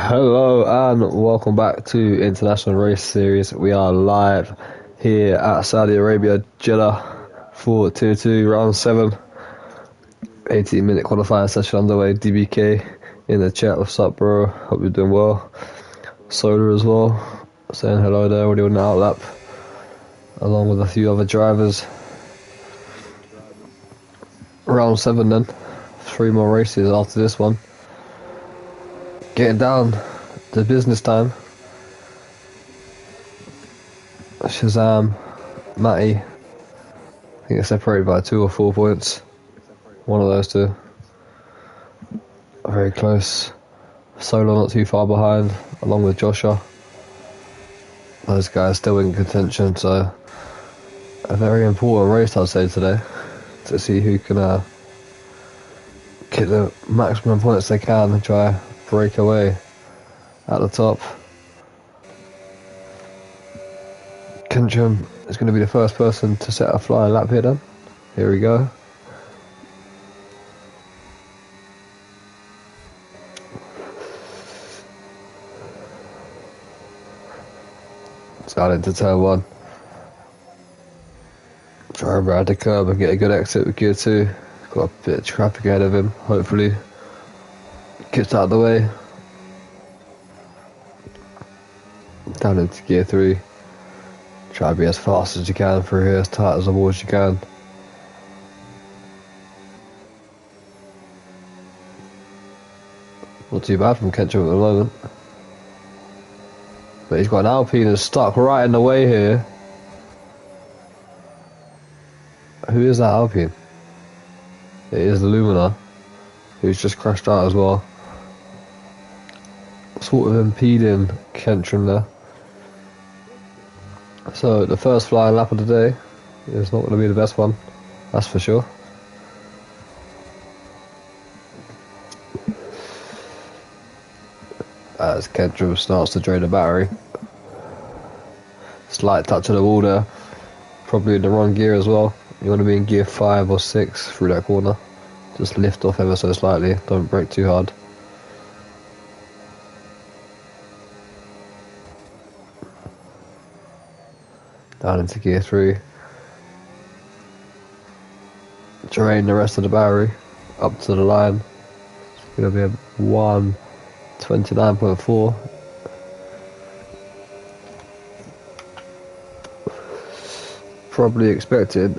Hello and welcome back to International Race Series. We are live here at Saudi Arabia, Jeddah for Tier 2 Round 7. 18-minute qualifying session underway. DBK in the chat. What's up, bro? Hope you're doing well. Solar as well, saying hello there, already on the outlap, along with a few other drivers. Round 7 then. 3 more races after this one. Getting down to business time. Shazam, Matty, I think it's separated by 2 or 4 points. One of those two. Very close. Solo not too far behind, along with Joshua. Those guys still in contention, so a very important race I'd say today, to see who can get the maximum points they can and try break away at the top. Kentrum is going to be the first person to set a flying lap here then. Here we go. Let's out into turn 1. Try and ride the curb and get a good exit with gear 2. Got a bit of traffic ahead of him, hopefully gets out of the way. Down into gear 3. Try to be as fast as you can through here, as tight as the wall as you can. Not too bad from Kentrum at the moment. But he's got an Alpine that's stuck right in the way here. Who is that Alpine? It is Lumina, who's just crashed out as well. Sort of impeding Kentrum there. So the first flying lap of the day is not going to be the best one, that's for sure. As Kentrum starts to drain the battery. Slight touch of the wall there, probably in the wrong gear as well. You want to be in gear 5 or 6 through that corner. Just lift off ever so slightly, don't brake too hard. Down into gear 3. Drain the rest of the battery up to the line. It's going to be a 129.4. Probably expected.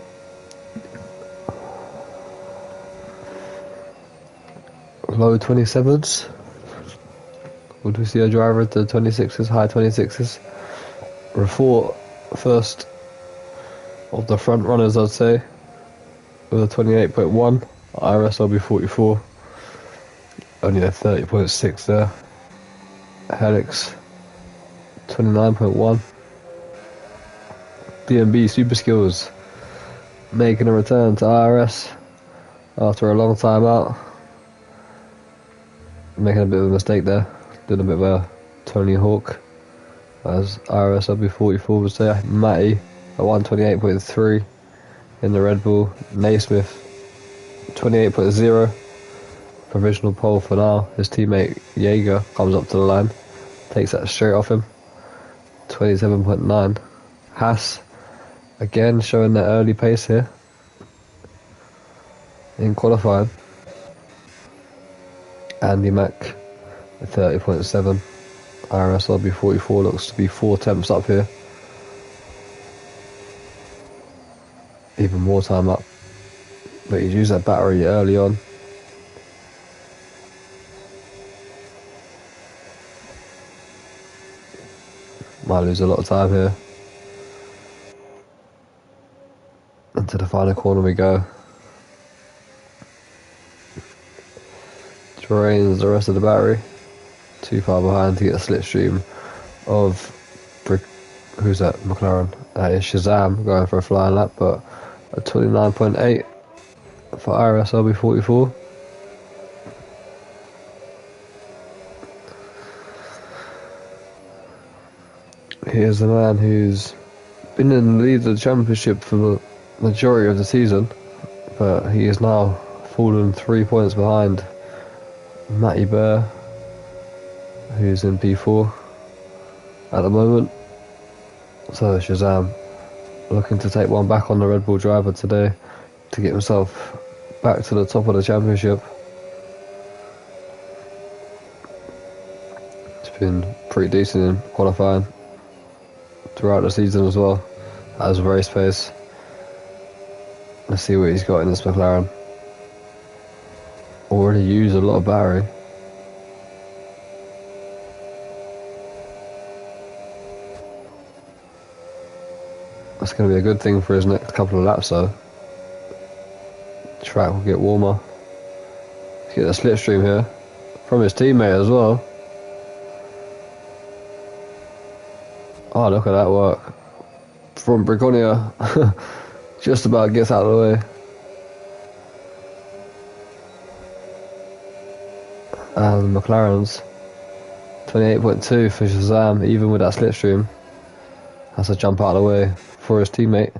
Low 27s. Would we see a driver at the 26s, high 26s? Refort first of the front runners, I'd say, with a 28.1. IRS will be 44. Only a 30.6 there. Helix 29.1. DMB Super Skills making a return to IRS after a long time out. Making a bit of a mistake there. Doing a bit of a Tony Hawk. As IRS will be 44 would say. Matty at 128.3 in the Red Bull. Naismith 28.0. Provisional pole for now. His teammate Jaeger comes up to the line. Takes that straight off him. 27.9. Haas again showing that early pace here in qualifying. Andy Mack at 30.7. IRS will be 44. Looks to be 4 temps up here. Even more time up. But he's used that battery early on. Might lose a lot of time here. Into the final corner we go. Drains the rest of the battery. Too far behind to get a slipstream of who's that? McLaren. That is Shazam going for a flying lap, but a 29.8 for IRS LB 44. Here's the man who's been in the lead of the championship for the majority of the season, but he is now fallen 3 points behind Matty Burr. who's in P4 at the moment. So Shazam looking to take one back on the Red Bull driver today to get himself back to the top of the championship. It's been pretty decent in qualifying throughout the season as well as race pace. Let's see what he's got in this McLaren. Already used a lot of battery. That's going to be a good thing for his next couple of laps though. Track will get warmer. Let's get the slipstream here from his teammate as well. Oh, look at that work from Briconia. Just about gets out of the way. And McLaren's 28.2 for Shazam, even with that slipstream. Has to jump out of the way for his teammate,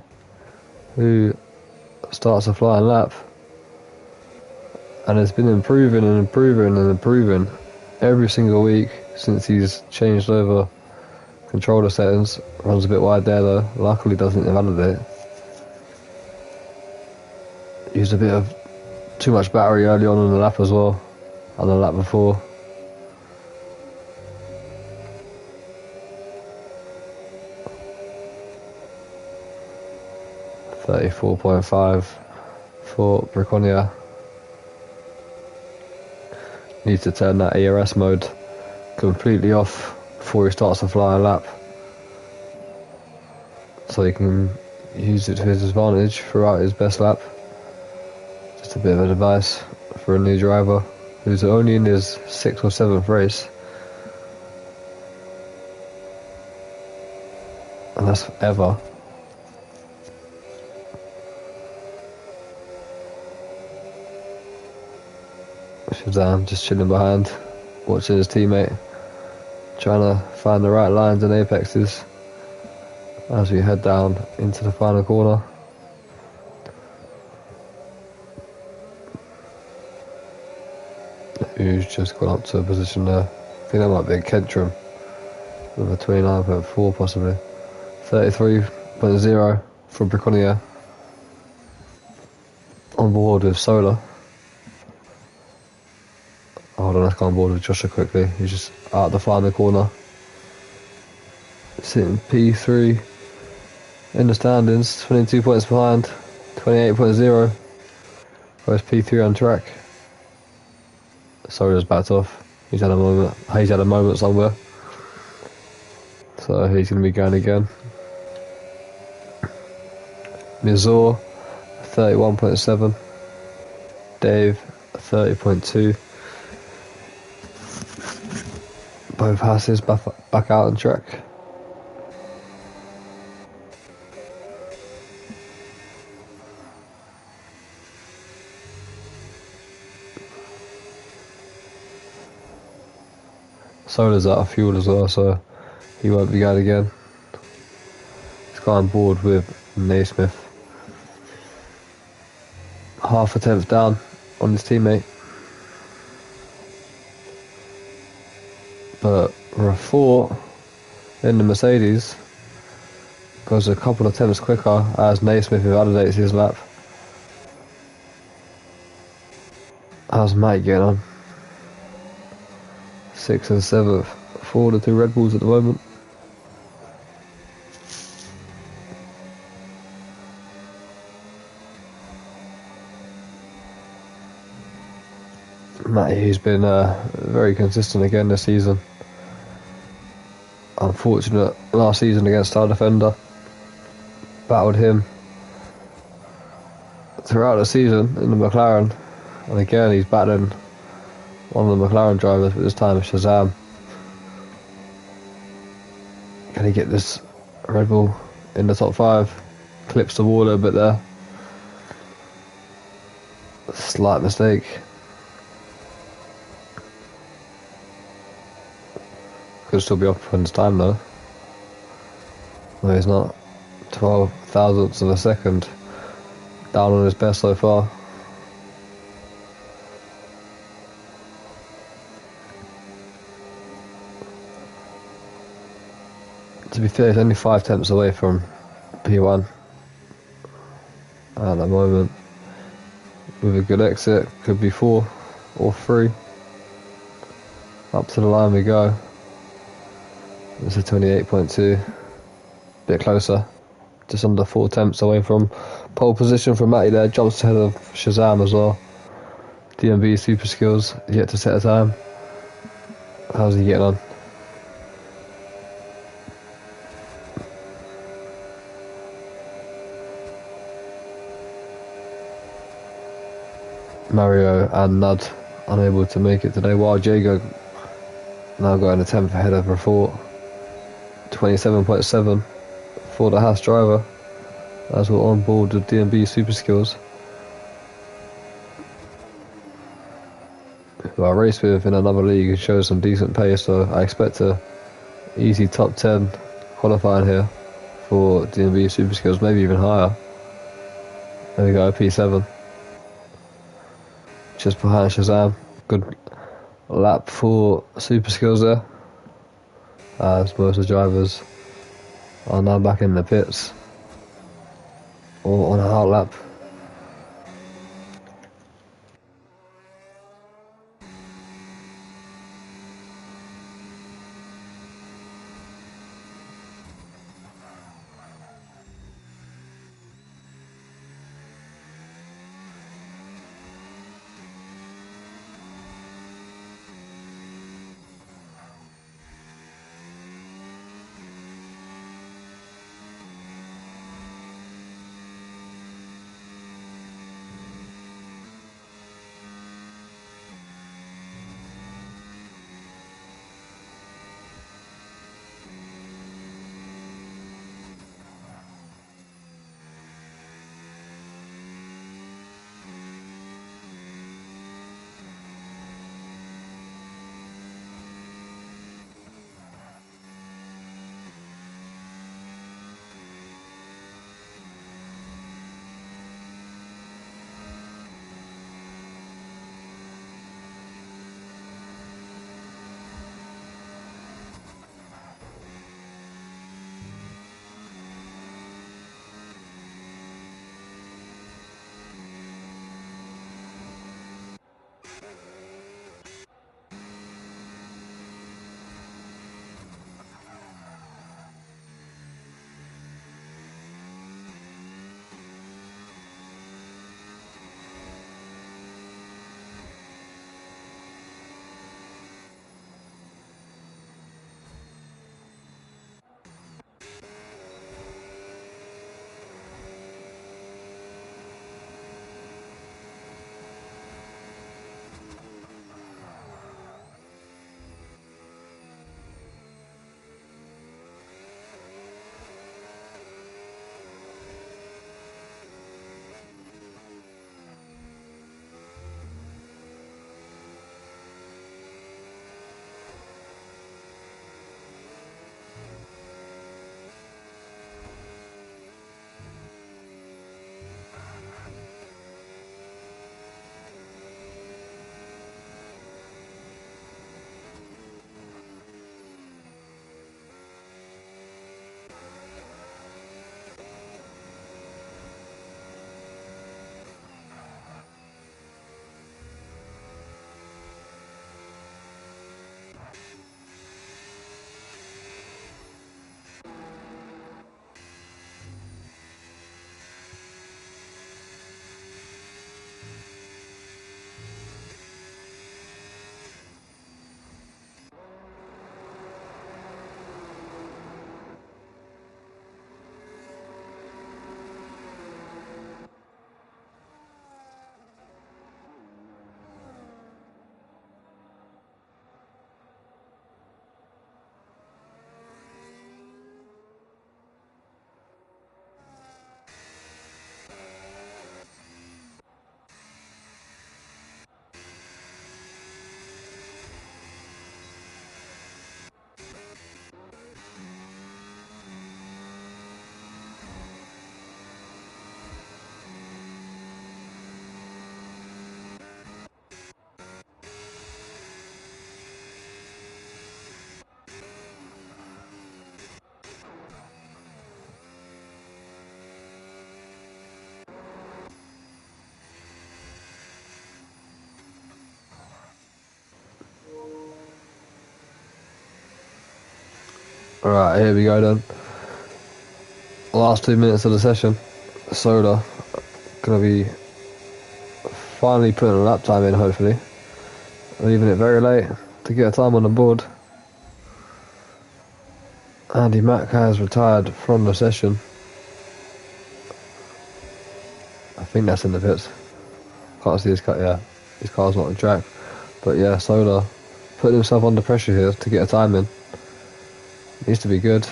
who starts a flying lap. And it's been improving and improving and improving every single week since he's changed over controller settings. Runs a bit wide there though, luckily doesn't invalidate. Used a bit of too much battery early on in the lap as well, on the lap before. .5 for Briconia. Needs to turn that IRS mode completely off before he starts to fly a lap, so he can use it to his advantage throughout his best lap. Just a bit of advice for a new driver who's only in his 6th or 7th race, and that's ever. Shazam just chilling behind, watching his teammate, trying to find the right lines and apexes as we head down into the final corner. Who's just gone up to a position there? I think that might be a Kentrum with a 29.4 possibly. 33.0 from Briconia on board with Solar. Hold on, let's go on board with Joshua quickly. He's just out the final corner. Sitting P3 in the standings, 22 points behind, 28.0. Whereas P3 on track. Solar's backed off. He's had a moment somewhere. So he's going to be going again. Mizor, 31.7. Dave, 30.2. Both Hasses back out on track. Solar's out of fuel as well, so he won't be going again. He's got on board with Naismith. Half a tenth down on his teammate. But Rafort in the Mercedes goes a couple of tenths quicker as Naismith invalidates his lap. How's Mike getting on? 6th and 7th for the 2 Red Bulls at the moment. Matty's been very consistent again this season. Unfortunate last season against our defender. Battled him throughout the season in the McLaren, and again he's battling one of the McLaren drivers, but this time Shazam. Can he get this Red Bull in the top 5? Clips the wall a bit there. Slight mistake. Could still be off on his time though. No, he's not. 12 thousandths of a second down on his best so far. To be fair, he's only 5 tenths away from P1 at the moment. With a good exit, could be 4 or 3. Up to the line we go. It's a 28.2. Bit closer. Just under 4 tenths away from pole position from Matty there. Jumps ahead of Shazam as well. DMB super skills, yet to set a time. How's he getting on? Mario and Nud unable to make it today, while Jago now going a 10th ahead of Report. 27.7 for the Haas driver as we're on board with DMB super skills, who I race with in another league and shows some decent pace, so I expect a easy top 10 qualifying here for DMB super skills, maybe even higher. There we go, P7 just behind Shazam. Good lap for super skills there, as most of the drivers are now back in the pits or on a hard lap. Alright, here we go then. Last 2 minutes of the session. Solar gonna be finally putting a lap time in, hopefully. Leaving it very late to get a time on the board. Andy Mack has retired from the session. I think that's in the pits. Can't see his car, yeah. His car's not on track. But yeah, Solar putting himself under pressure here to get a time in. Needs to be good.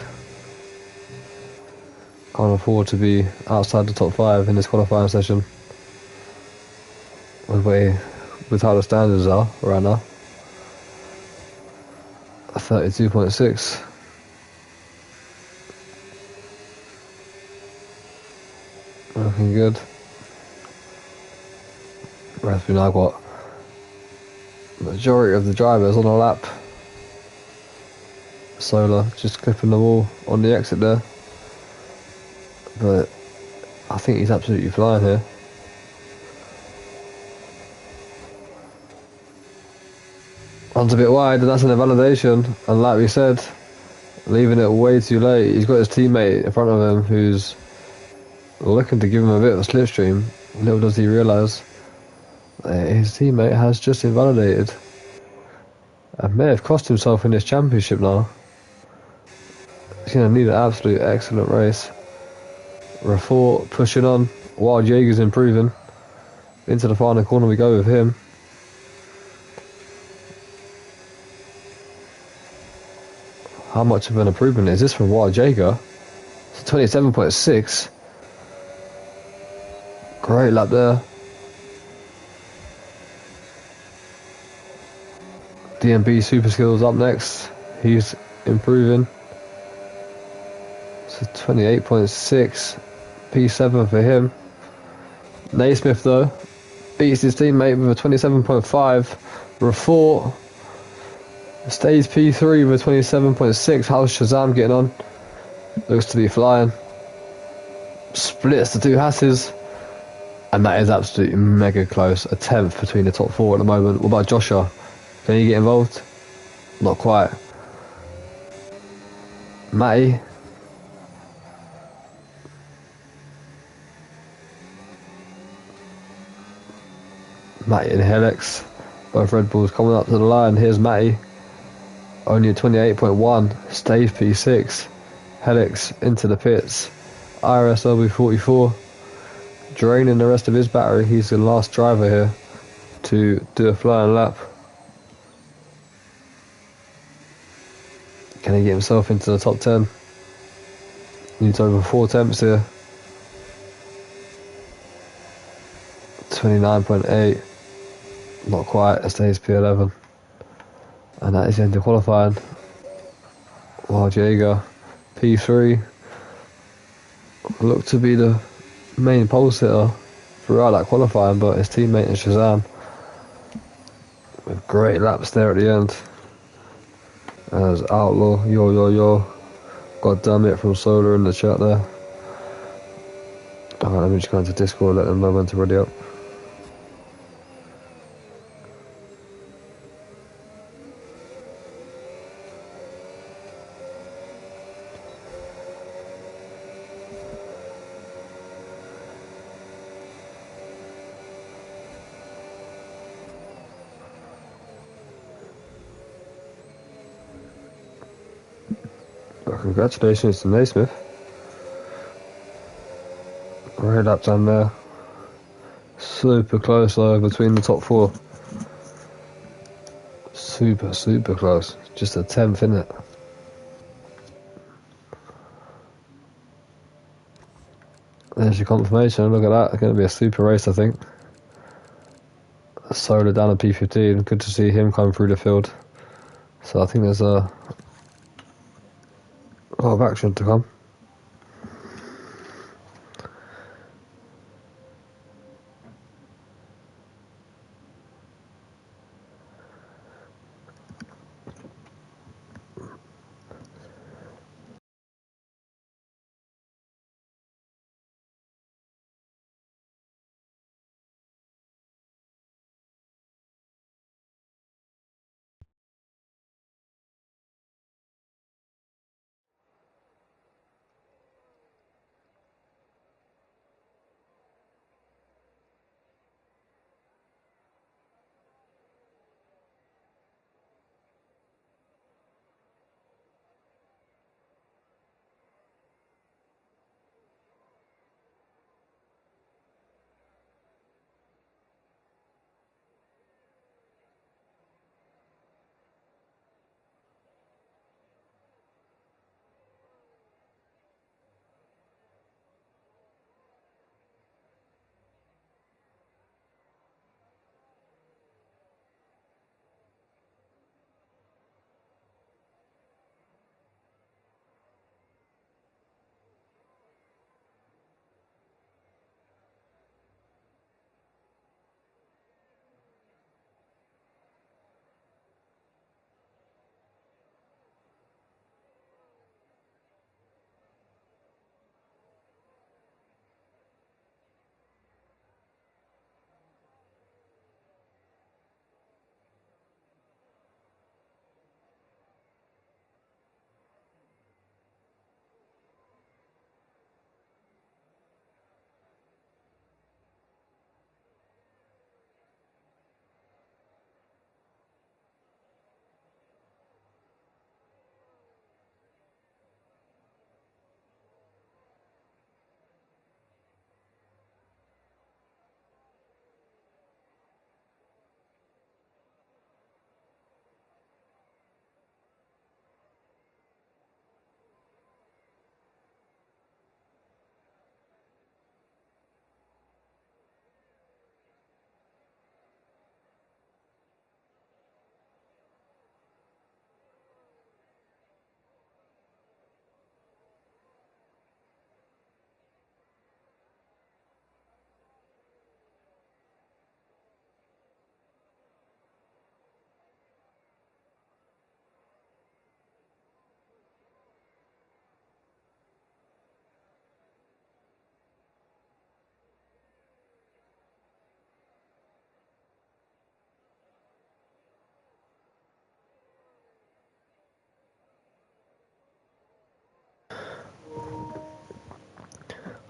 Can't afford to be outside the top 5 in this qualifying session. With how the standards are right now. 32.6. Looking good. Rest we now got majority of the drivers on a lap. Solar just clipping the wall on the exit there. But I think he's absolutely flying here. Runs a bit wide, and that's an invalidation. And like we said, leaving it way too late. He's got his teammate in front of him who's looking to give him a bit of a slipstream. Little does he realise his teammate has just invalidated and may have cost himself in this championship now. He's going to need an absolute excellent race. Raffort pushing on while Jaeger's improving. Into the final corner we go with him. How much of an improvement is this from Wild Jaeger? It's 27.6. Great lap there. DMB Super Skills up next. He's improving. So 28.6. P7 for him. Naismith though beats his teammate with a 27.5. Raffort stays P3 with 27.6. How's Shazam getting on? Looks to be flying. Splits the two Hasses. And that is absolutely mega close. A 10th between the top 4 at the moment. What about Joshua? Can he get involved? Not quite. Matty. Matty and Helix. Both Red Bulls coming up to the line. Here's Matty. Only a 28.1. Stays P6. Helix into the pits. IRS LB44. Draining the rest of his battery. He's the last driver here to do a flying lap. Can he get himself into the top 10? Needs over 4 attempts here. 29.8. Not quite. It stays P11. And that is the end of qualifying. Wild Jaeger P3 looked to be the main pole sitter throughout that qualifying, but his teammate is Shazam with great laps there at the end. As Outlaw, yo, god damn it from Solar in the chat there. Alright, let me just go into Discord, let them know when to ready up. But congratulations to Naismith. Great lap time there. Super close though between the top 4. Super close. Just a 10th in it. There's your confirmation. Look at that. It's going to be a super race, I think. Solar down at P15. Good to see him come through the field. So I think there's a lot of action to come.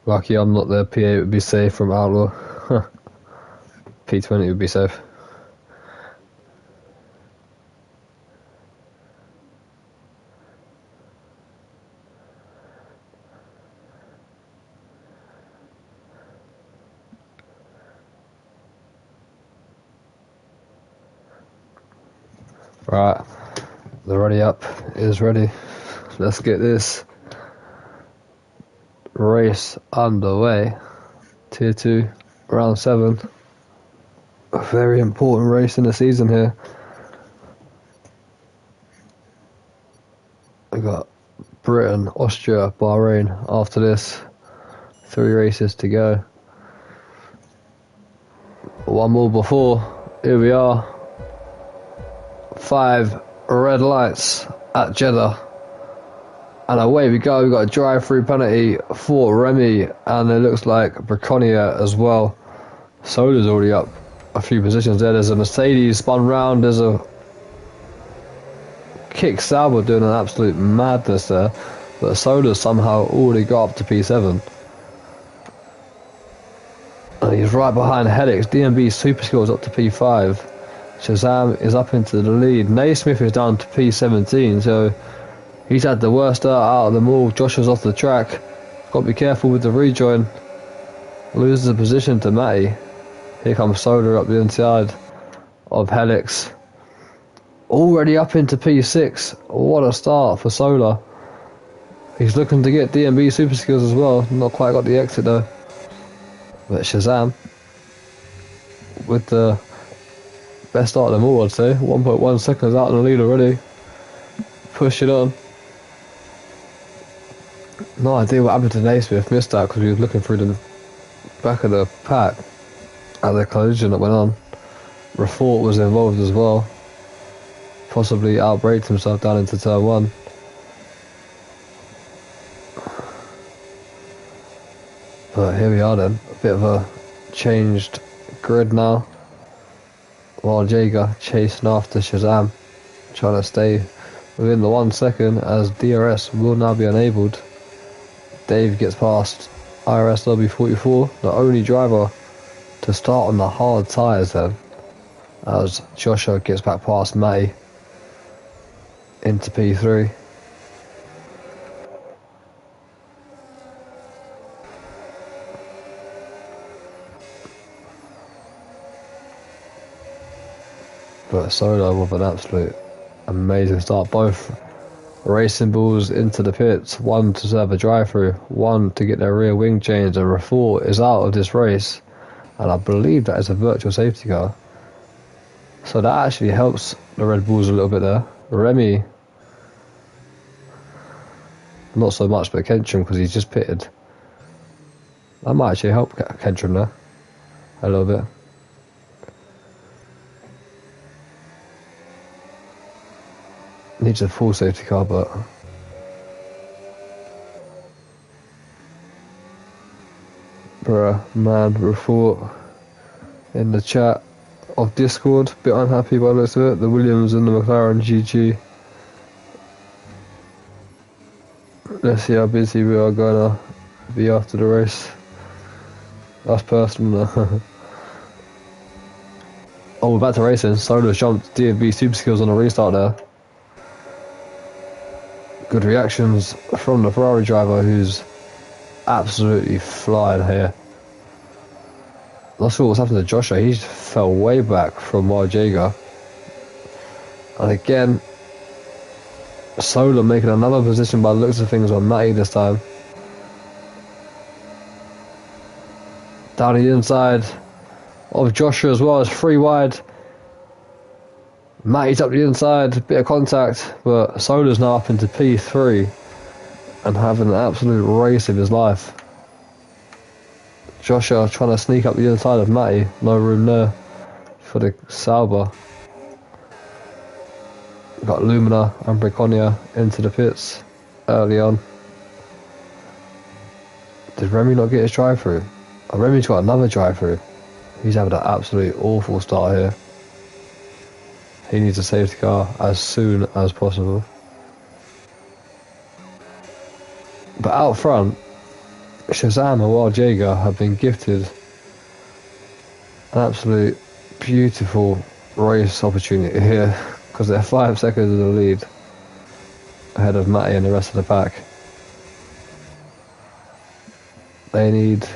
Lucky I'm not there. P8 would be safe from Outlaw. P20 would be safe. Right, the ready up is ready. Let's get this race underway. Tier 2, round 7. A very important race in the season here. We got Britain, Austria, Bahrain after this. 3 races to go. One more before. Here we are. 5 red lights at Jeddah. And away we go. We've got a drive-through penalty for Remy, and it looks like Braconia as well. Soda's already up a few positions there. There's a Mercedes spun round. There's a kick Sauber doing an absolute madness there. But Soda's somehow already got up to P7. And he's right behind Helix. DMB Super Skills up to P5. Shazam is up into the lead. Naismith is down to P17, so he's had the worst start out of them all. Joshua's off the track. Got to be careful with the rejoin. Loses the position to Matty. Here comes Soda up the inside of Helix. Already up into P6. What a start for Soda. He's looking to get DMB Super Skills as well. Not quite got the exit though. But Shazam with the best start of them all, I'd say. 1.1 seconds out in the lead already. Push it on. No idea what happened to Naismith. Missed that because he was looking through the back of the pack at the collision that went on. Refort was involved as well. Possibly outbraked himself down into turn 1. But here we are then. A bit of a changed grid now. While Jager chasing after Shazam, trying to stay within the 1 second as DRS will now be enabled. Dave gets past IRS LB44, the only driver to start on the hard tyres then, as Joshua gets back past Matty into P3. But Solo with an absolute amazing start. Both racing balls into the pits. One to serve a drive-through, one to get their rear wing changed, and Refort is out of this race. And I believe that is a virtual safety car. So that actually helps the Red Bulls a little bit there. Remy, not so much, but Kentrim because he's just pitted. That might actually help Kentrim there a little bit. Needs a full safety car, but bruh, man, Refort in the chat of Discord, bit unhappy by the looks of it. The Williams and the McLaren GG. Let's see how busy we are gonna be after the race. That's personal. Oh, we're back to racing. Solo jumped DFB Super Skills on a restart there. Good reactions from the Ferrari driver who's absolutely flying here. Not sure what's happened to Joshua. He fell way back from Wild Jager. And again, Solar making another position by the looks of things on Matty this time. Down the inside of Joshua as well as 3 wide. Matty's up the inside, bit of contact, but Solar's now up into P3 and having an absolute race of his life. Joshua trying to sneak up the inside of Matty, no room there for the Sauber. Got Lumina and Braconia into the pits early on. Did Remy not get his drive-through? Oh, Remy's got another drive-through. He's having an absolute awful start here. He needs a safety car as soon as possible. But out front, Shazam and Wild Jaeger have been gifted an absolute beautiful race opportunity here because they're 5 seconds in the lead ahead of Matty and the rest of the pack. They need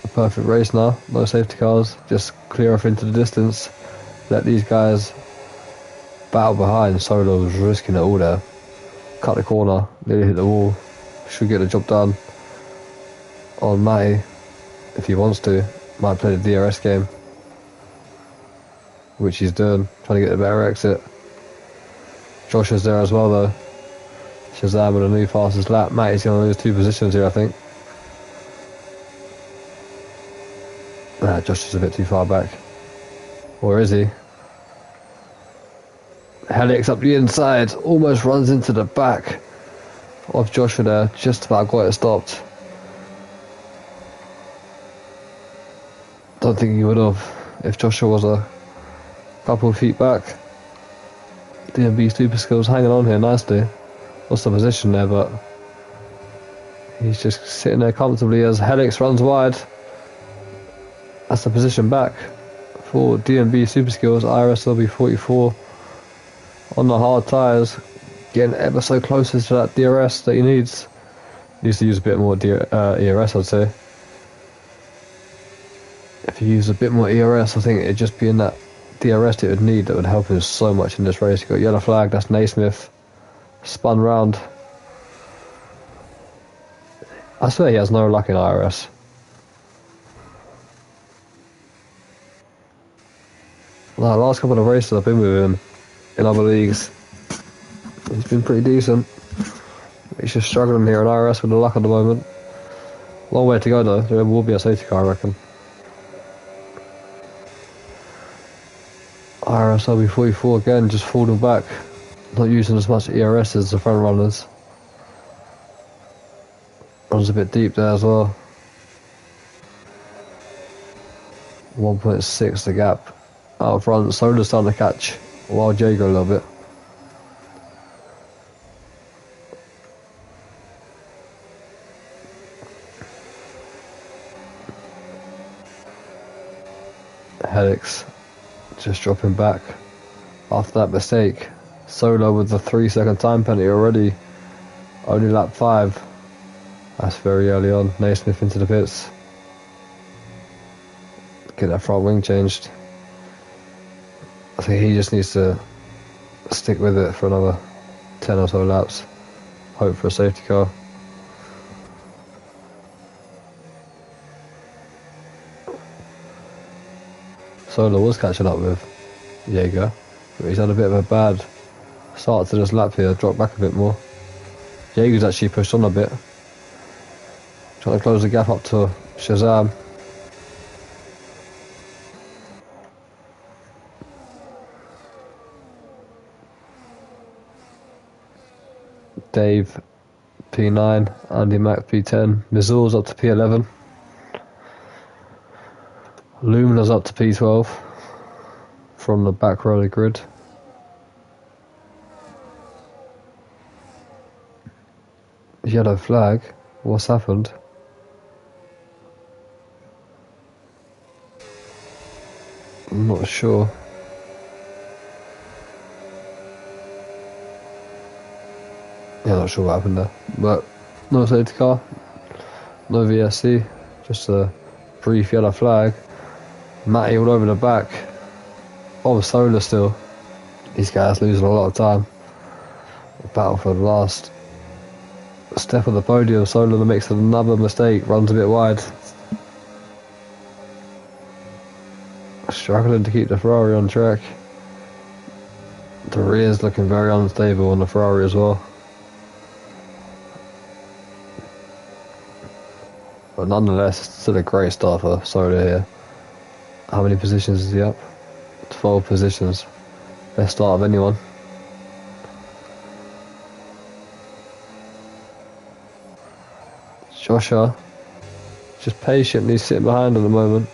a perfect race now, no safety cars, just clear off into the distance, let these guys battle behind. Solo's risking it all there. Cut the corner, nearly hit the wall, should get the job done on Matty if he wants to. Might play the DRS game, which he's doing, trying to get a better exit. Josh is there as well though. Shazam with a new fastest lap. Matty's going to lose 2 positions here, I think. Josh is a bit too far back. Or is he? Helix up the inside, almost runs into the back of Joshua there, just about got it stopped. Don't think he would have if Joshua was a couple of feet back. DMB Super Skills hanging on here nicely. Lost the position there, but he's just sitting there comfortably as Helix runs wide. That's the position back for DMB Super Skills. IRS will be 44 on the hard tyres, getting ever so closer to that DRS that he needs. He needs to use a bit more ERS, I'd say. If he used a bit more ERS, I think it'd just be in that DRS it would need that would help him so much in this race. You've got yellow flag, that's Naismith. Spun round. I swear he has no luck in IRS. Like, the last couple of races I've been with him in other leagues, he's been pretty decent. He's just struggling here in IRS with the luck at the moment. Long way to go though, there will be a safety car I reckon. IRS LB44 again, just falling back. Not using as much ERS as the front runners. Runs a bit deep there as well. 1.6 the gap out front. Solo's starting to catch Wild Jaeger a little bit. Helix just dropping back after that mistake. Solo with the 3-second time penalty already. Only lap 5. That's very early on. Naismith into the pits. Get that front wing changed. I think he just needs to stick with it for another 10 or so laps. Hope for a safety car. Solo was catching up with Jaeger, but he's had a bit of a bad start to this lap here, dropped back a bit more. Jaeger's actually pushed on a bit, trying to close the gap up to Shazam. Dave P9, Andy Mac P10, Mizul's up to P11, Lumina's up to P12 from the back row of the grid. Yellow flag, what's happened? I'm not sure. Yeah, not sure what happened there, but no safety car, no VSC, just a brief yellow flag. Matty all over the back. Oh, Solar still. These guys losing a lot of time. Battle for the last step of the podium. Solar makes another mistake, runs a bit wide. Struggling to keep the Ferrari on track. The rear's looking very unstable on the Ferrari as well. But nonetheless, still a great start for Solar here. How many positions is he up? 12 positions. Best start of anyone. Joshua, just patiently sitting behind at the moment.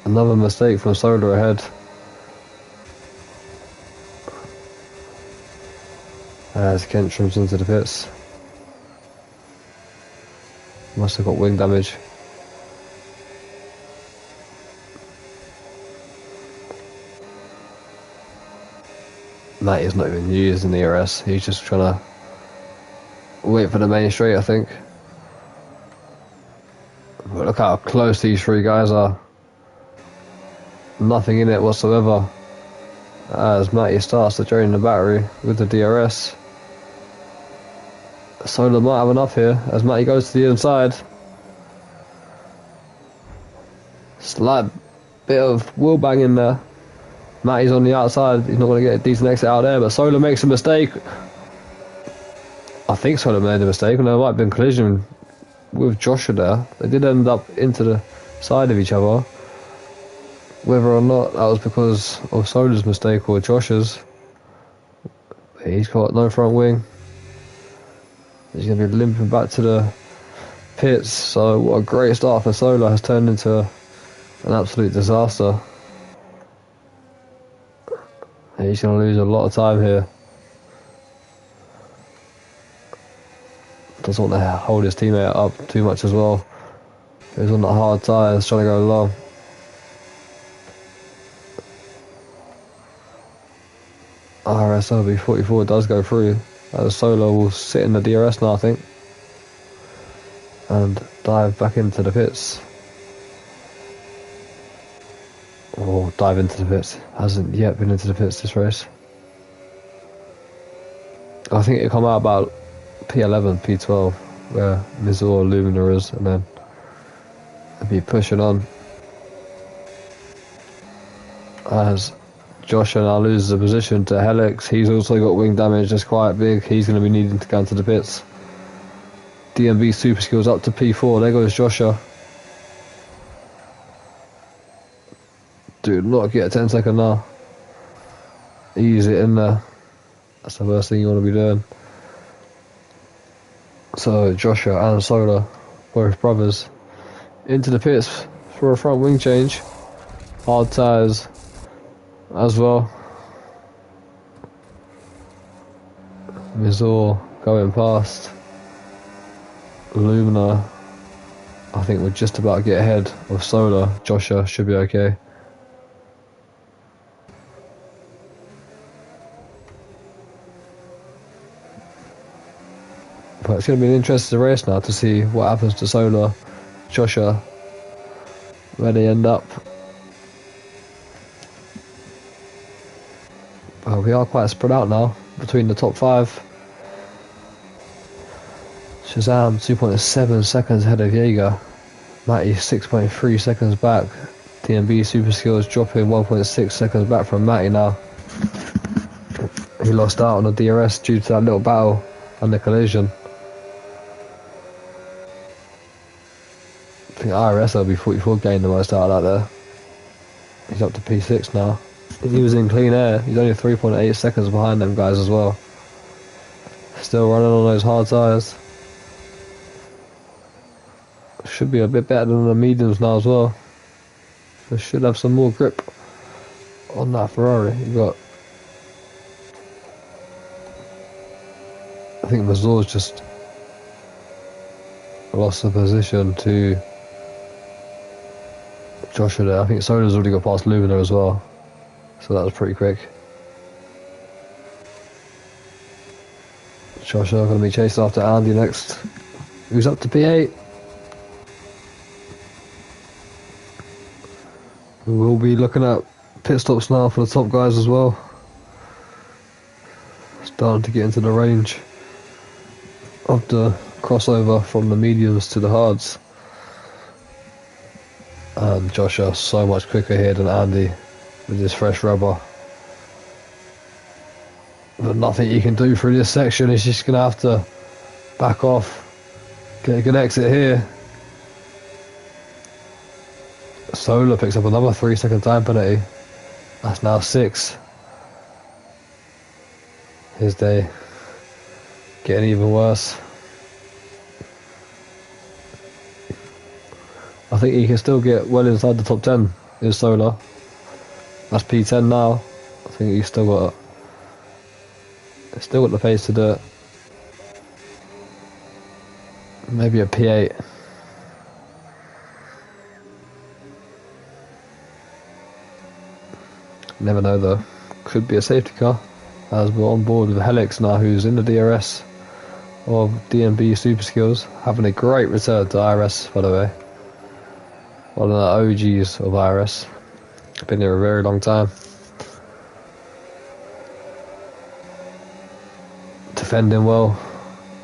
Another mistake from Solar ahead. As Kent trims into the pits. Must have got wing damage. Matty is not even using the IRS. He's just trying to wait for the main straight, I think. But look how close these three guys are. Nothing in it whatsoever. As Matty starts to drain the battery with the DRS. Solar might have enough here as Matty goes to the inside. Slight bit of wheel bang in there. Matty's on the outside. He's not going to get a decent exit out there, but Solar makes a mistake. I think Solar made a mistake, and there might have been a collision with Joshua there. They did end up into the side of each other. Whether or not that was because of Solar's mistake or Joshua's. He's got no front wing. He's going to be limping back to the pits. So what a great start for Solar has turned into an absolute disaster. He's going to lose a lot of time here. Doesn't want to hold his teammate up too much as well. He's on the hard tyres trying to go long. IRS LB44 does go through. As Solar will sit in the DRS now, I think. And dive back into the pits. Or dive into the pits. Hasn't yet been into the pits this race. I think it'll come out about P11, P12, where Mizor Lumina is, and then it'll be pushing on. As Joshua now loses the position to Helix. He's also got wing damage that's quite big. He's going to be needing to go into the pits. DMB super skills up to P4. There goes Joshua. Do not get a 10-second now. Ease it in there. That's the worst thing you want to be doing. So Joshua and Solar, both brothers, into the pits for a front wing change. Hard tyres as well. Mizor going past. Lumina, I think we're just about to get ahead of Solar. Joshua should be okay. But it's going to be an interesting race now to see what happens to Solar, Joshua, where they end up. Well, we are quite spread out now between the top 5. Shazam 2.7 seconds ahead of Jaeger. Matty 6.3 seconds back. DMB super skills dropping 1.6 seconds back from Matty now. He lost out on the DRS due to that little battle and the collision. I think IRS LB44 gained the most out of that there. He's up to P6 now. He was in clean air. He's only 3.8 seconds behind them guys as well. Still running on those hard tyres. Should be a bit better than the mediums now as well. So should have some more grip on that Ferrari. You got, I think Mazur's just lost the position to Joshua there. I think Solar's already got past Lumina as well. So that was pretty quick. Joshua going to be chased after Andy next. Who's up to P8? We will be looking at pit stops now for the top guys as well. Starting to get into the range of the crossover from the mediums to the hards. And Joshua so much quicker here than Andy with his fresh rubber. But nothing you can do through this section. He's just going to have to back off. Get a good exit here. Solar picks up another 3-second time penalty. That's now 6. His day getting even worse. I think he can still get well inside the top 10 in Solar. That's P10 now. I think he's still got the pace to do it. Maybe a P8. Never know though. Could be a safety car, as we're on board with Helix now, who's in the DRS of DMB Super Skills, having a great return to IRS, by the way. One of the OGs of IRS. Been there a very long time. Defending well.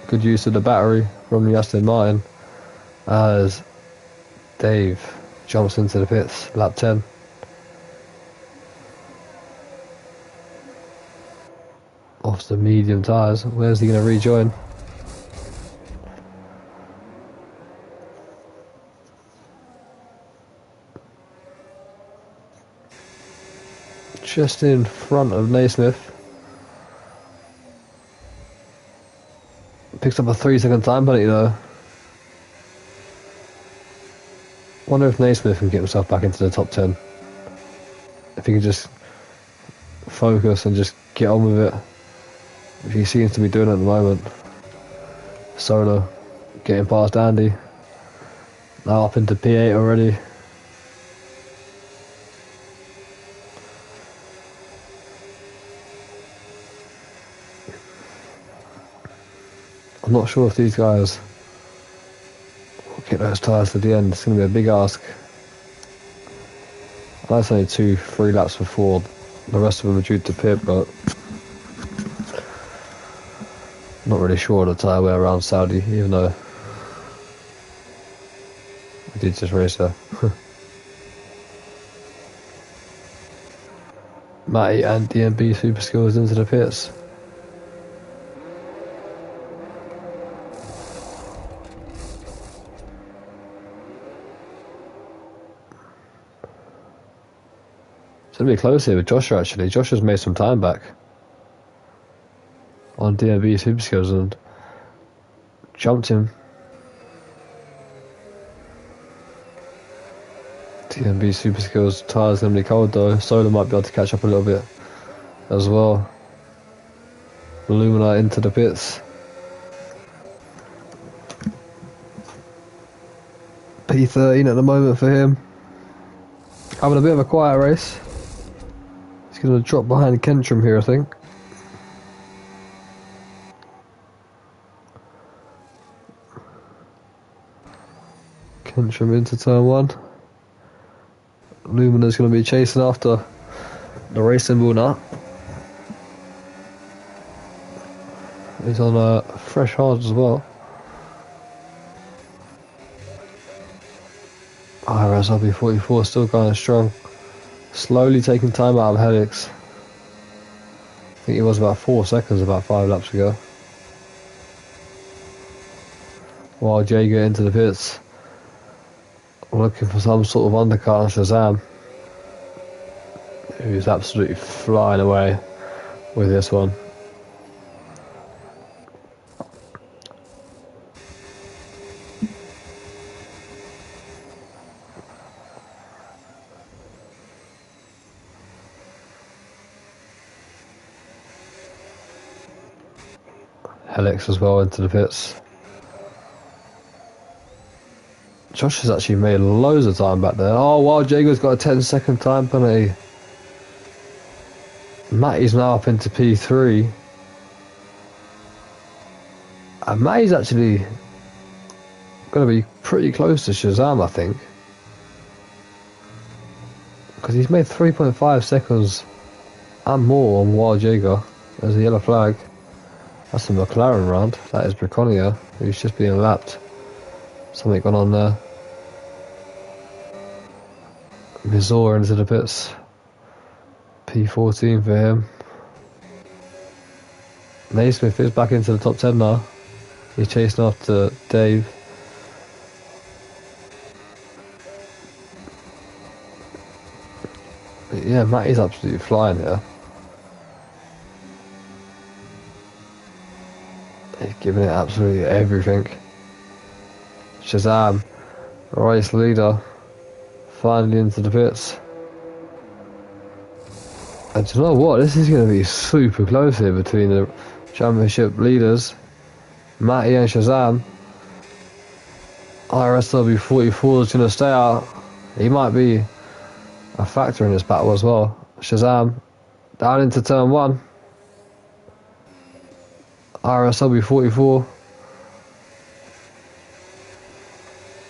Good use of the battery from the Aston Martin as Dave jumps into the pits, lap 10. Off the medium tyres. Where's he going to rejoin? Just in front of Naismith. Picks up a 3-second time penalty though. Wonder if Naismith can get himself back into the top 10. If he can just focus and just get on with it. Which he seems to be doing at the moment. Solo getting past Andy. Now up into P8 already. I'm not sure if these guys will get those tyres to the end. It's going to be a big ask. I know it's only 2-3 laps before the rest of them are due to pit, but not really sure of the tyre wear around Saudi, even though we did just race there. Matty and DMB Super Skills into the pits. It's going to be close here with Joshua actually. Joshua's made some time back on DMB Super Skills and jumped him. DMB Super Skills tyres going to be cold though. Solar might be able to catch up a little bit as well. Illumina into the pits. P13 at the moment for him. Having a bit of a quiet race. He's going to drop behind Kentrum here, I think. Kentrum into turn 1. Lumina's going to be chasing after the racing bull now. He's on fresh hard as well. IRS RB44 still going strong. Slowly taking time out of Helix. I think he was about 4 seconds about 5 laps ago. While Jager into the pits. Looking for some sort of undercut on Shazam. Who's absolutely flying away with this one. Helix as well into the pits. Josh has actually made loads of time back there. Oh wow, Jago's got a 10-second time penalty. Matty's now up into P3. And Matty's actually going to be pretty close to Shazam, I think. Because he's made 3.5 seconds and more on Wild Jago. There's a yellow flag. That's a McLaren round. That is Briconia, who's just being lapped. Something gone on there. Mizor into the pits. P14 for him. Naismith is back into the top 10 now. He's chasing after Dave. But yeah, Matty's absolutely flying here. He's giving it absolutely everything. Shazam, race leader, finally into the pits. And do you know what? This is going to be super close here between the championship leaders, Matty and Shazam. IRSW44 is going to stay out. He might be a factor in this battle as well. Shazam. Down into turn 1. IRS 44.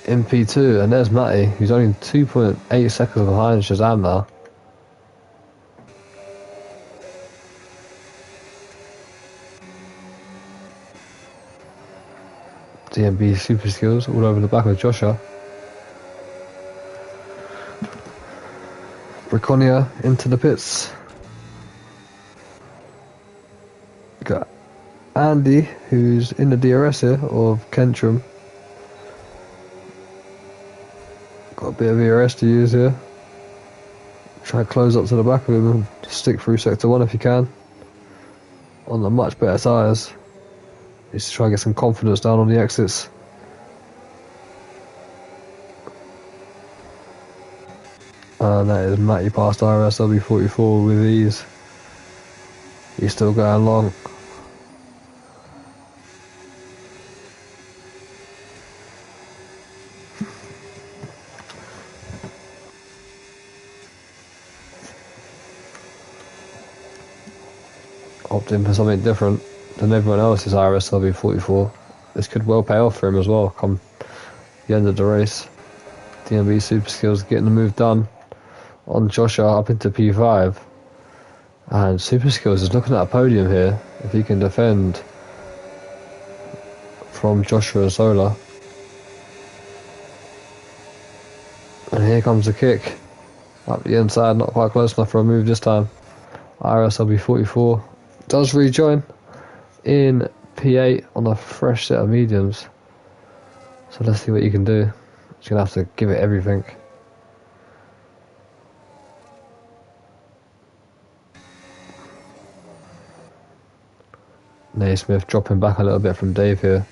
In P2, and there's Matty, who's only 2.8 seconds behind Shazam now. DMB super skills all over the back of Joshua. Briconia into the pits. Got Andy, who's in the DRS here, of Kentrum. Got a bit of ERS to use here. Try and close up to the back of him and stick through sector 1 if you can. On the much better tyres. Just try and get some confidence down on the exits. And that is Matty past IRS W44 with ease. He's still going long. Opting for something different than everyone else's IRS W44. This could well pay off for him as well come the end of the race. DMB super skills getting the move done on Joshua up into P5. And super skills is looking at a podium here if he can defend from Joshua Zola. And here comes the kick up the inside, not quite close enough for a move this time. IRS W44 does rejoin in P8 on a fresh set of mediums. So let's see what you can do. He's going to have to give it everything. Naismith dropping back a little bit from Dave here.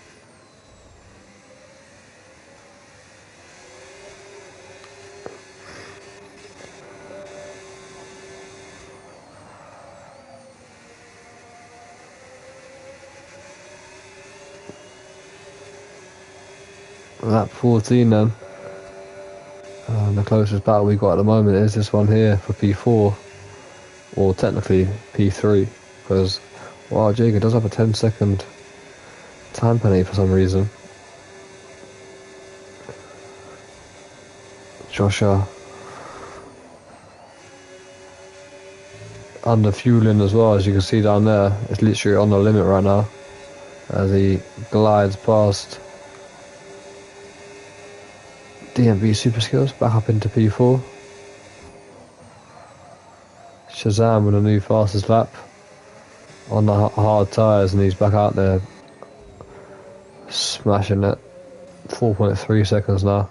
Lap 14 then. And the closest battle we got at the moment is this one here for P4. Or technically P3. Because Wild Jager does have a 10-second time penalty for some reason. Joshua under fueling as well, as you can see down there. It's literally on the limit right now as he glides past DMV super skills back up into P4. Shazam with a new fastest lap on the hard tyres, and he's back out there smashing it. 4.3 seconds now,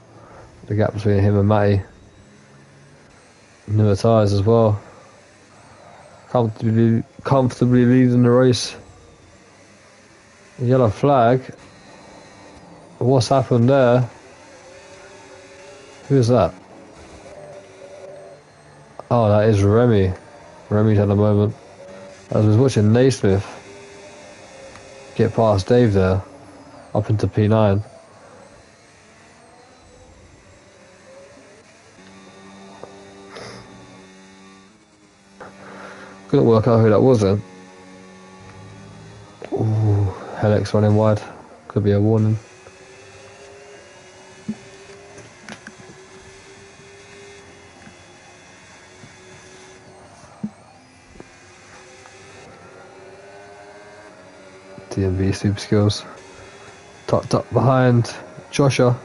the gap between him and Matty. Newer tyres as well. Comfortably leading the race. Yellow flag. What's happened there? Who is that? Oh, that is Remy. Remy's at the moment. I was watching Naismith get past Dave there, up into P9. Couldn't work out who that was then. Ooh, Helix running wide. Could be a warning. DMV super skills. Tucked up behind Joshua.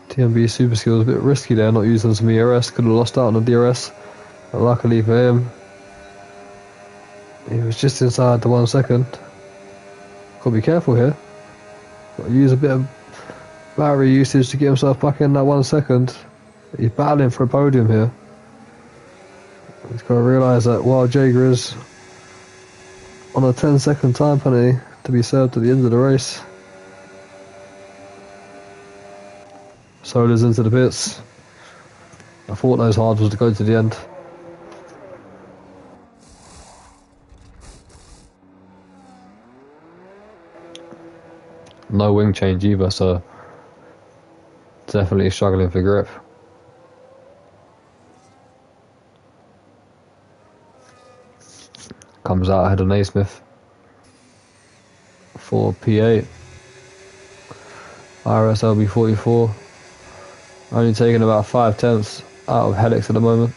DMV super skills a bit risky there, not using some ERS. Could have lost out on the DRS, but luckily for him, he was just inside the 1 second. Got to be careful here. Got to use a bit of battery usage to get himself back in that 1 second. He's battling for a podium here. He's got to realise that Wild Jager is on a 10-second time penalty to be served at the end of the race. Solar's into the pits. I thought those hards was to go to the end. no wing change either, so definitely struggling for grip. Comes out ahead of Naismith for P8. IRS LB44 only taking about 5/10 out of Helix at the moment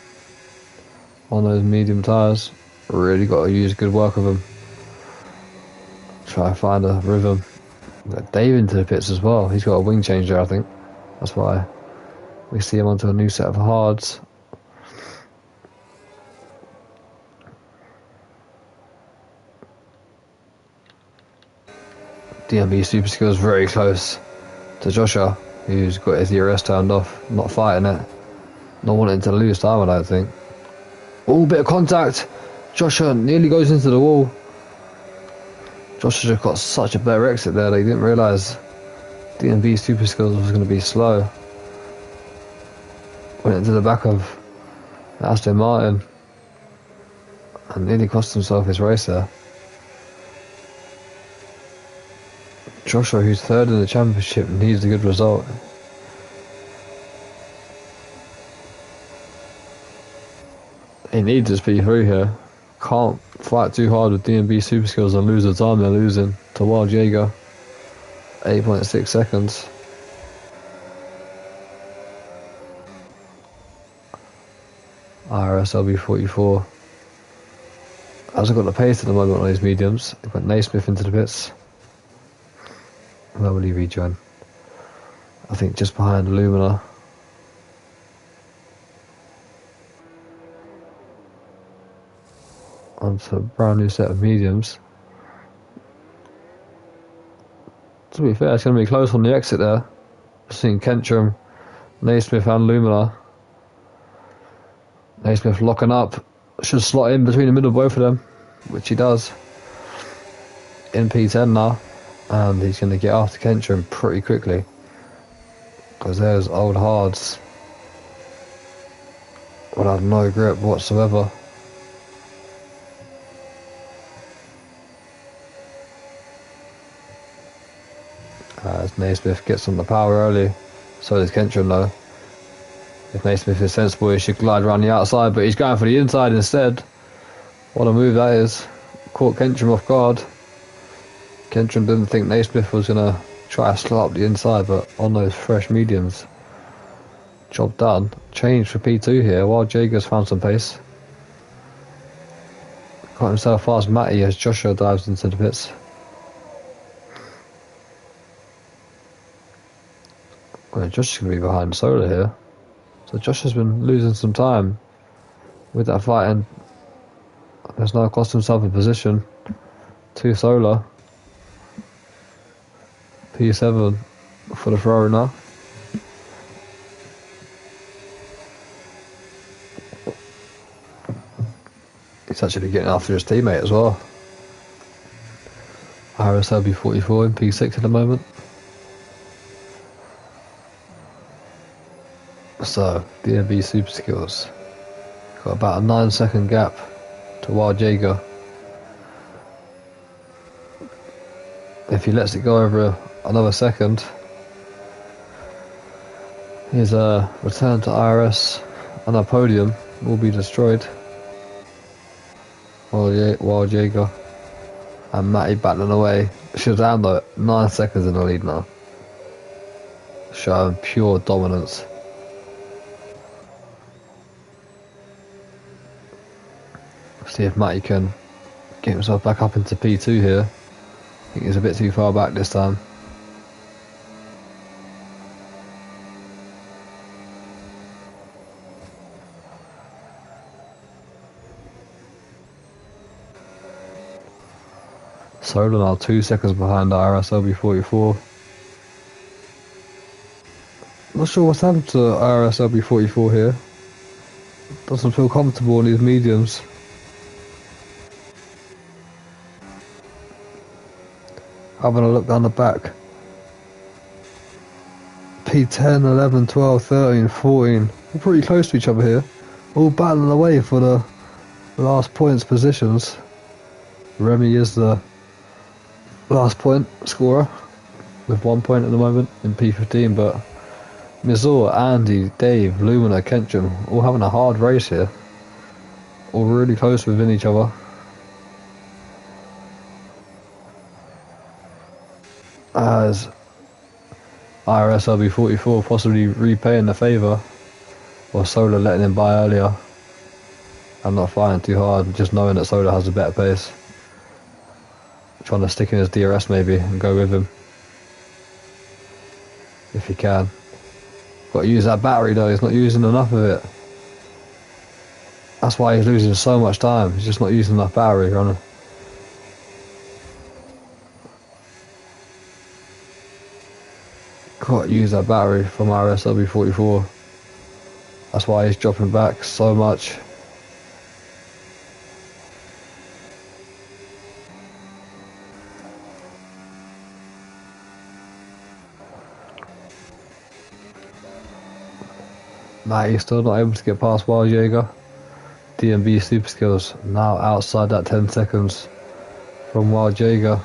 on those medium tyres. Really got to use good work of them. Try to find a rhythm. Got Dave into the pits as well. He's got a wing changer, I think. That's why we see him onto a new set of hards. DMB Super Skills very close to Joshua, who's got his IRS turned off, not fighting it, not wanting to lose time, I don't think. Oh, bit of contact. Joshua nearly goes into the wall. Joshua just got such a better exit there that he didn't realise DMB Super Skills was going to be slow. Went into the back of Aston Martin and nearly cost himself his race there. Joshua, who's third in the championship, needs a good result. He needs his P3 here. Can't fight too hard with DMB Super Skills and lose the time they're losing to Wild Jaeger. 8.6 seconds. IRS LB44 hasn't got the pace at the moment on these mediums. They've got Naismith into the pits. Where will he rejoin? I think just behind Lumina. Onto a brand new set of mediums. To be fair, it's going to be close on the exit there. I've seen Kentrum, Naismith and Lumina. Naismith locking up. Should slot in between the middle of both of them, which he does. In P10 now. And he's going to get after Kentrum pretty quickly. Because there's old hards. Will have no grip whatsoever. As Naismith gets on the power early, so does Kentrum though. If Naismith is sensible, he should glide around the outside, but he's going for the inside instead. What a move that is. Caught Kentrum off guard. Kentrum didn't think Naismith was going to try to slot up the inside, but on those fresh mediums. Job done. Change for P2 here, while Jaeger's found some pace. Got himself past Matty as Joshua dives into the pits. Well, Josh is going to be behind Solar here. So Josh has been losing some time with that fight, and has now cost himself a position to Solar. P7 for the Ferrari now. He's actually getting after his teammate as well. IRS LB44 in P6 at the moment. So, DMB Super Skills. Got about a 9-second gap to Wild Jaeger. If he lets it go over another second, his return to IRS on a podium will be destroyed. Wild Jaeger and Matty battling away. She's down though, 9 seconds in the lead now. Showing pure dominance. See if Matty can get himself back up into P2 here. I think he's a bit too far back this time. Solar now 2 seconds behind IRS LB44. Not sure what's happened to IRS LB44 here. Doesn't feel comfortable in these mediums. Having a look down the back. P10, 11, 12, 13, 14. We're pretty close to each other here. All battling away for the last points positions. Remy is the last point scorer. with 1 point at the moment in P15, but Mizor, Andy, Dave, Lumina, Kentrum, all having a hard race here. All really close within each other. As IRS LB44 possibly repaying the favour, or Solar letting him by earlier. I'm not fighting too hard, just knowing that Solar has a better pace. Trying to stick in his DRS maybe and go with him. If he can. Got to use that battery though, he's not using enough of it. That's why he's losing so much time, he's just not using enough battery running. Got to use that battery from IRS LB44. That's why he's dropping back so much. Matty's still not able to get past Wild Jaeger. DMB super skills now outside that 10 seconds from Wild Jaeger.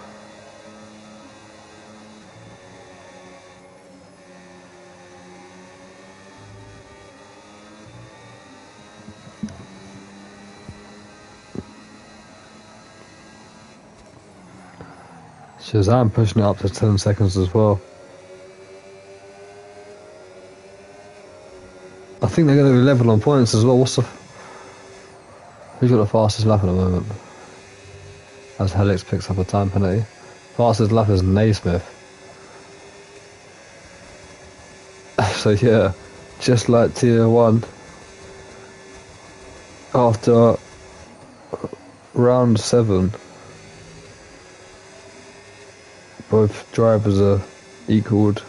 Shazam pushing it up to 10 seconds as well. I think they're going to be level on points as well. Who's got the fastest lap at the moment? As Helix picks up a time penalty. Fastest lap is Naismith. So yeah, just like tier 1. After round 7, both drivers are equalled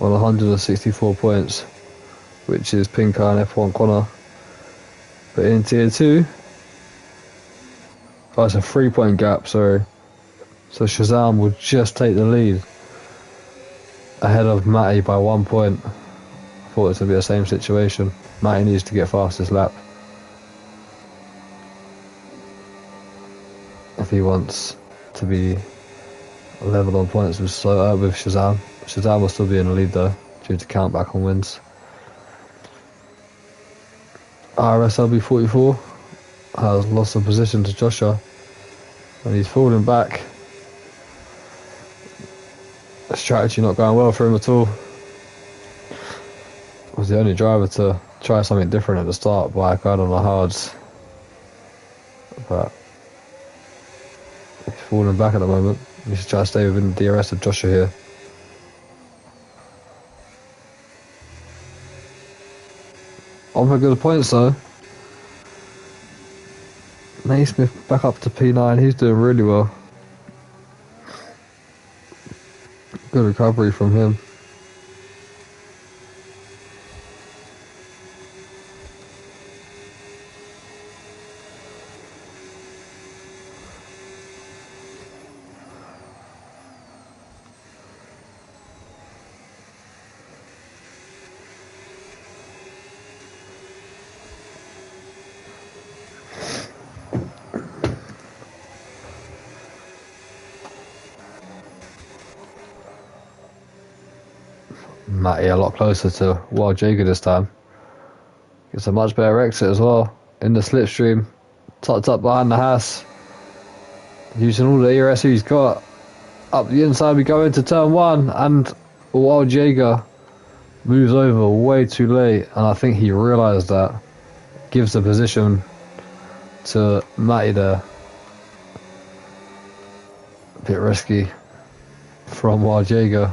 on 164 points, which is Pinker and F1 Connor. But in tier 2, it's a 3-point gap, sorry. So Shazam will just take the lead ahead of Matty by 1 point. I thought it would be the same situation. Matty needs to get fastest lap if he wants to be level on points with Shazam. Shazam will still be in the lead though, due to count back on wins. IRS LB44 has lost the position to Joshua and he's falling back. The strategy not going well for him at all. Was the only driver to try something different at the start by going on the hards, but he's falling back at the moment. He should try to stay within the DRS of Joshua here. On for good points though. Naismith back up to P9, he's doing really well. Good recovery from him. Matty a lot closer to Wild Jaeger this time. Gets a much better exit as well in the slipstream. Tucked up behind the Haas. Using all the ERS he's got. Up the inside we go into turn 1 and Wild Jaeger moves over way too late, and I think he realised that. Gives the position to Matty there. A bit risky from Wild Jaeger.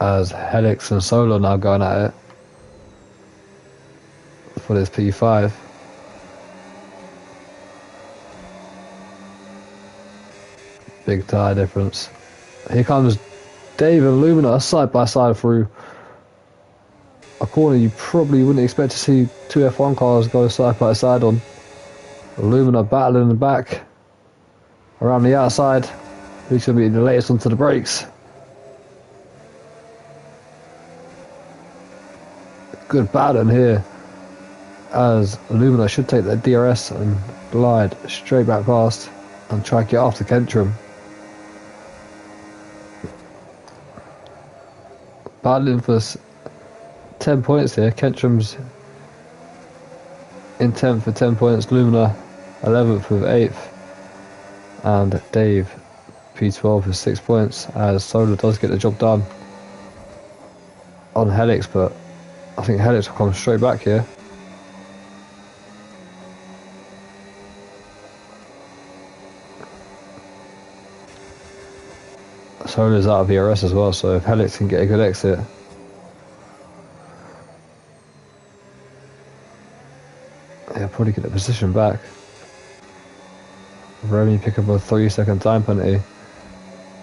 As Helix and Solo now going at it for this P5. Big tyre difference. Here comes Dave and Lumina side by side through a corner you probably wouldn't expect to see two F1 cars go side by side on. Lumina battling in the back around the outside. Who's going to be the latest onto the brakes? Good battling here, as Lumina should take that DRS and glide straight back past and try to get after Kentrum. battling for 10 points here. Kentram's in 10th for 10 points, Lumina 11th with 8th, and Dave P12 with 6 points, as Solar does get the job done on Helix, but I think Helix will come straight back here. Solar's out of IRS as well, so if Helix can get a good exit, they'll probably get the position back. Remy pick up a 3-second time penalty.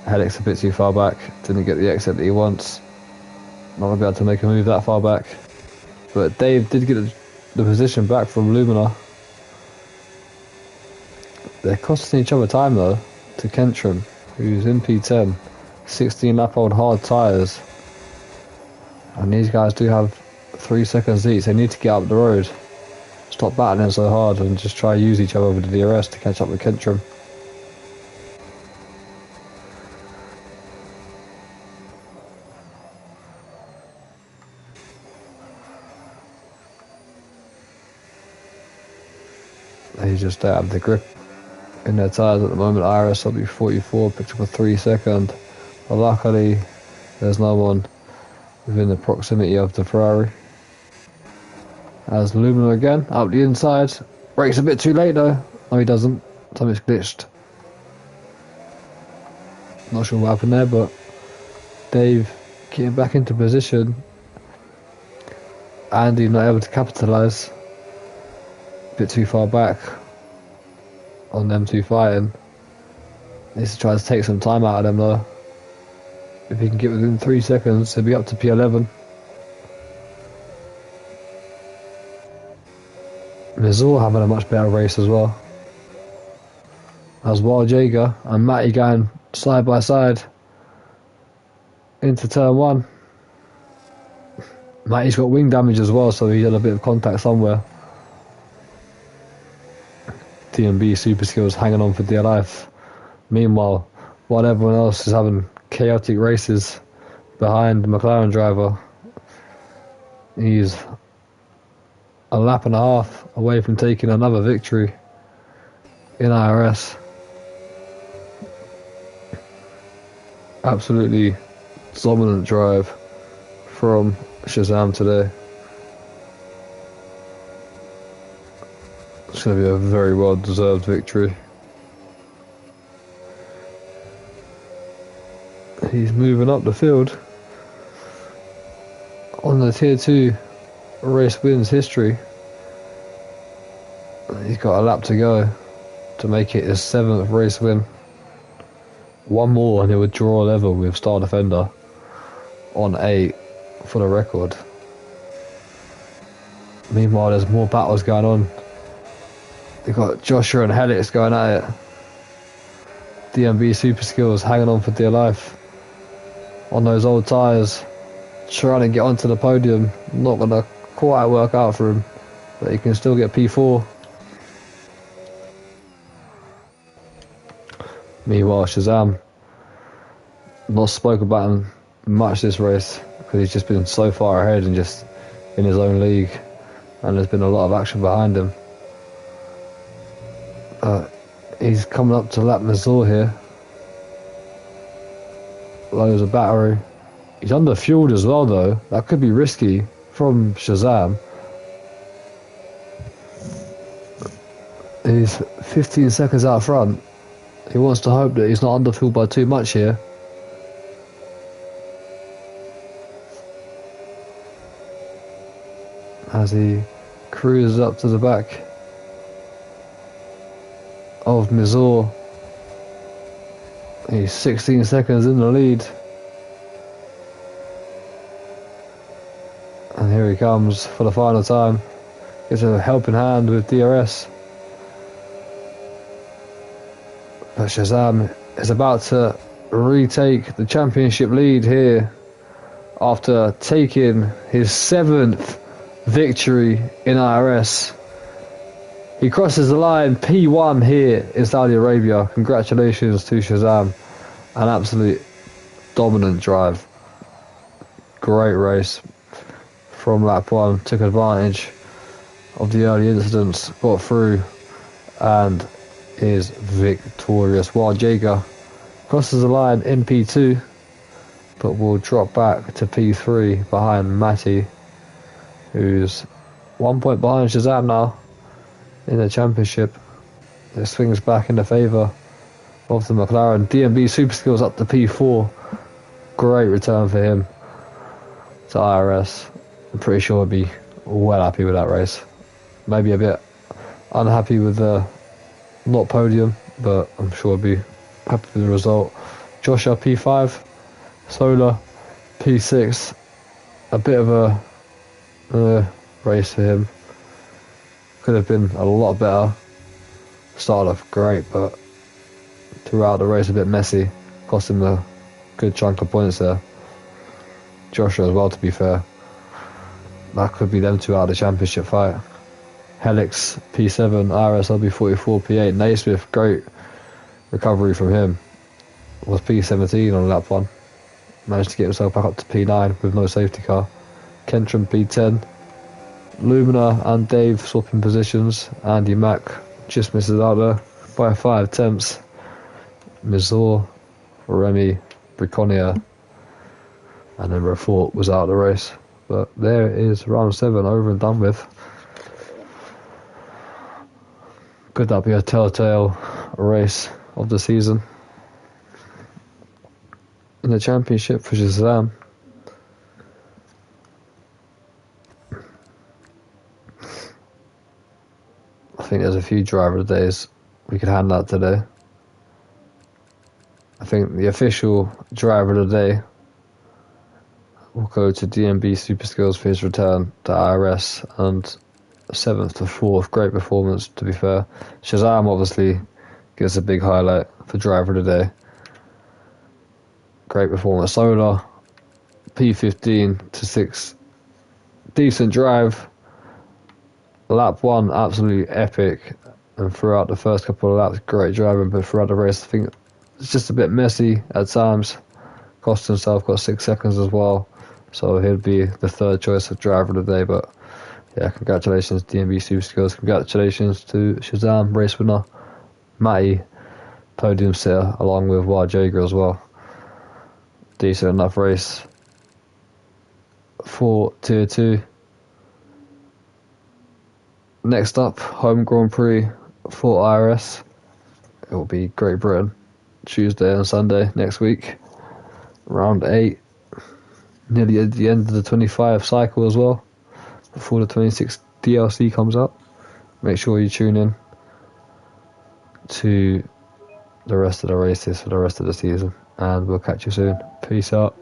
Helix a bit too far back, didn't get the exit that he wants. Not going to be able to make a move that far back. But Dave did get the position back from Lumina. They're costing each other time though, to Kentram, who's in P10. 16 lap old hard tyres. And these guys do have 3 seconds each. They need to get up the road. Stop battling so hard and just try to use each other with the DRS to catch up with Kentram. They just don't have the grip in their tyres at the moment. IRS will be 44, picked up a 3-second. But luckily, there's no one within the proximity of the Ferrari. As Lumina again, up the inside. Brakes a bit too late though. No, he doesn't. Something's glitched. Not sure what happened there, but Dave getting back into position. Andy not able to capitalise. A bit too far back on them two fighting. Needs to try to take some time out of them though. If he can get within 3 seconds, he'll be up to P11. Mizor having a much better race as well. As Wild Jaeger and Matty going side by side into turn 1. Matty's got wing damage as well, so he had a bit of contact somewhere. DMB super skills hanging on for dear life. Meanwhile, while everyone else is having chaotic races behind the McLaren driver, he's a lap and a half away from taking another victory in IRS. Absolutely dominant drive from Shazam today. It's going to be a very well deserved victory. He's moving up the field on the tier 2 race wins history. He's got a lap to go to make it his 7th race win. One more and he would draw a level with Star Defender on 8 for the record. Meanwhile, there's more battles going on. They've got Joshua and Helix going at it. DMB super skills hanging on for dear life on those old tyres, trying to get onto the podium. Not going to quite work out for him, but he can still get P4. Meanwhile, Shazam, not spoke about him much this race because he's just been so far ahead and just in his own league, and there's been a lot of action behind him. He's coming up to lap Mazur here. Loads of battery. He's under fueled as well though. That could be risky from Shazam. He's 15 seconds out front. He wants to hope that he's not under fueled by too much here. As he cruises up to the back of Mizor. He's 16 seconds in the lead. And here he comes for the final time. Gets a helping hand with DRS. But Shazam is about to retake the championship lead here after taking his 7th victory in IRS. He crosses the line, P1 here in Saudi Arabia. Congratulations to Shazam. An absolute dominant drive. great race from lap 1, took advantage of the early incidents, got through and is victorious. Wild Jager crosses the line in P2 but will drop back to P3 behind Matty, who's 1 point behind Shazam now in the championship. It swings back in the favour of the McLaren. DMB Super Skills up to P4. Great return for him to IRS. I'm pretty sure he'll be well happy with that race. Maybe a bit unhappy with the not podium, but I'm sure he'll be happy with the result. Joshua P5, Solar P6. A bit of a race for him. Could have been a lot better. Started off great, but throughout the race a bit messy. Cost him a good chunk of points there. Joshua as well, to be fair. That could be them two out of the championship fight. Helix P7, IRS LB44 P8. Naismith, great recovery from him. Was P17 on lap 1. Managed to get himself back up to P9 with no safety car. Kentron P10. Lumina and Dave swapping positions. Andy Mack just misses out there by 5 tenths. Mizor, Remy, Briconia, and then Refort was out of the race. But there is round 7 over and done with. Could that be a telltale race of the season in the championship for Shazam? I think there's a few driver of the days we could hand out today. I think the official driver of the day will go to DMB Super Skills for his return to IRS, and 7th to 4th, great performance to be fair. Shazam obviously gets a big highlight for driver of the day. Great performance. Solar P15 to 6, decent drive. Lap 1 absolutely epic, and throughout the first couple of laps great driving, but throughout the race I think it's just a bit messy at times. Cost himself, got 6 seconds as well, so he'll be the third choice of driver of the day. But yeah, congratulations DMB Super Skills, congratulations to Shazam, race winner Matty, podium sitter along with Wild Jager as well. Decent enough race for Tier 2. Next up, Home Grand Prix for IRS. It will be Great Britain, Tuesday and Sunday next week. Round 8, nearly at the end of the 25 cycle as well, before the 26 DLC comes out. Make sure you tune in to the rest of the races for the rest of the season, and we'll catch you soon. Peace out.